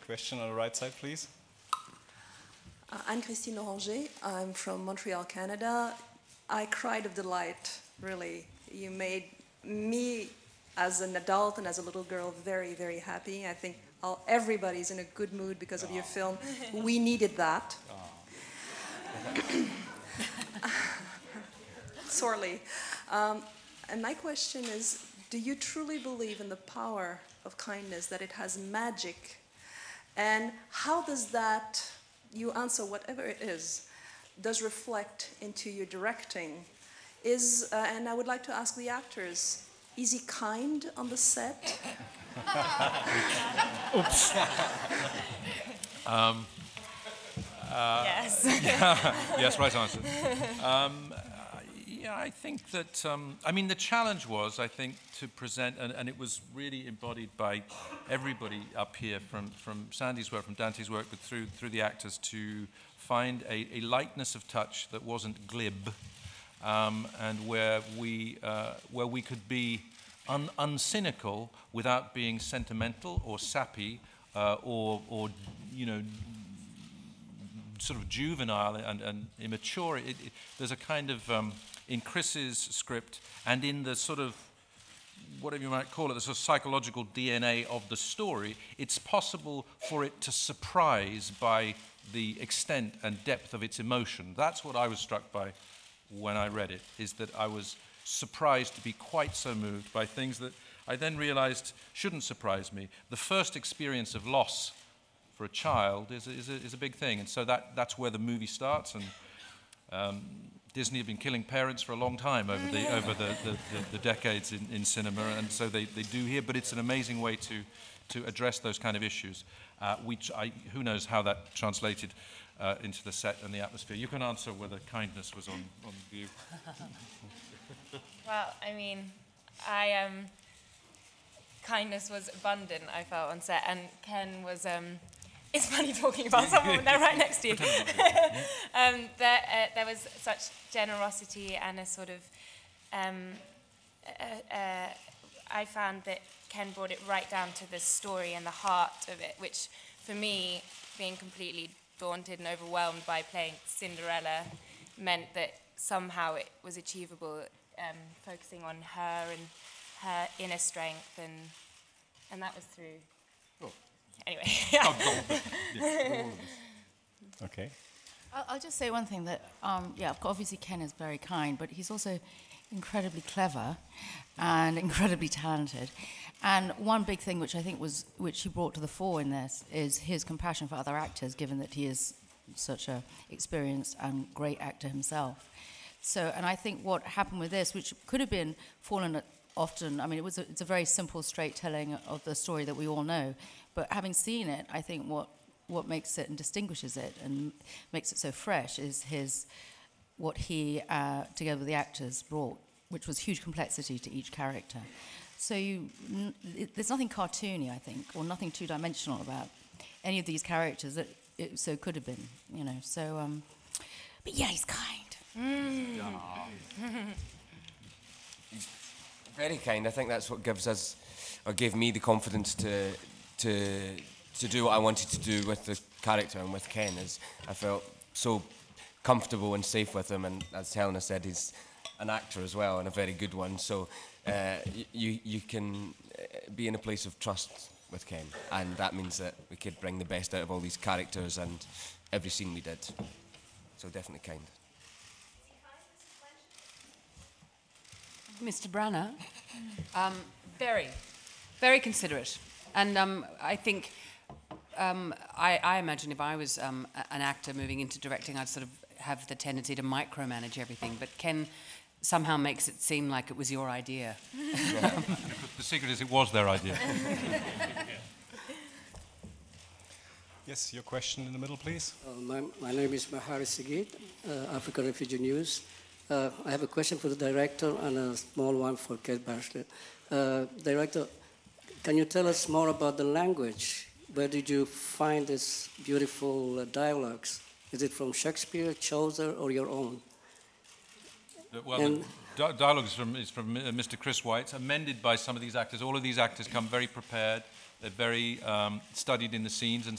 Question on the right side, please. Anne-Christine Oranger. I'm from Montreal, Canada. I cried of delight, really. You made me, as an adult and as a little girl, very, very happy. I think everybody's in a good mood because of your film. We needed that. Sorely. And my question is, do you truly believe in the power of kindness, that it has magic? And how does that, you answer whatever it is, does reflect into your directing? And I would like to ask the actors, is he kind on the set? Oops. Yes. Yes, right answer. Yeah, I think that, I mean, the challenge was, I think, to present, and it was really embodied by everybody up here, from Sandy's work, from Dante's work, but through the actors, to find a lightness of touch that wasn't glib, and where we could be uncynical without being sentimental or sappy or you know, sort of juvenile and immature. There's a kind of, in Chris's script and in the sort of, whatever you might call it, the sort of psychological DNA of the story, it's possible for it to surprise by the extent and depth of its emotion. That's what I was struck by when I read it, is that I was surprised to be quite so moved by things that I then realized shouldn't surprise me. The first experience of loss for a child is a big thing, and so that's where the movie starts. And Disney have been killing parents for a long time over the decades in cinema, and so they do here. But it's an amazing way to address those kind of issues. Who knows how that translated into the set and the atmosphere. You can answer whether kindness was on view. Well, I mean, kindness was abundant, I felt, on set, and Ken was, it's funny talking about someone when they're right next to you. There was such generosity and a sort of, I found that Ken brought it right down to the story and the heart of it, which for me, being completely daunted and overwhelmed by playing Cinderella, meant that somehow it was achievable, focusing on her and her inner strength, and that was through. Oh. Anyway. Okay. I'll just say one thing, that obviously Ken is very kind, but he's also incredibly clever and incredibly talented. And one big thing which I think which he brought to the fore in this is his compassion for other actors, given that he is such an experienced and great actor himself. So, and I think what happened with this, which could have been fallen at often, I mean, it's a very simple, straight telling of the story that we all know. But having seen it, I think what makes it and distinguishes it and makes it so fresh is what he, together with the actors, brought, which was huge complexity to each character. So there's nothing cartoony, I think, or nothing two-dimensional about any of these characters that it could have been, you know. So, but yeah, he's kind. He's very kind. I think that's what gives us, or gave me, the confidence to do what I wanted to do with the character and with Ken. Is I felt so comfortable and safe with him, and as Helena said, he's an actor as well, and a very good one. So you can be in a place of trust with Ken, and that means that we could bring the best out of all these characters and every scene we did. So definitely kind. Mr. Branagh, very considerate, and I think I imagine if I was an actor moving into directing, I'd sort of have the tendency to micromanage everything. But Ken somehow makes it seem like it was your idea. The secret is it was their idea. Yes, your question in the middle, please. My name is Mahari Sigit, African Refugee News. I have a question for the director and a small one for Kate Bachelet. Director, can you tell us more about the language? Where did you find these beautiful dialogues? Is it from Shakespeare, Chaucer, or your own? Well, the dialogue is from Mr. Chris White, amended by some of these actors. All of these actors come very prepared. They're very studied in the scenes, and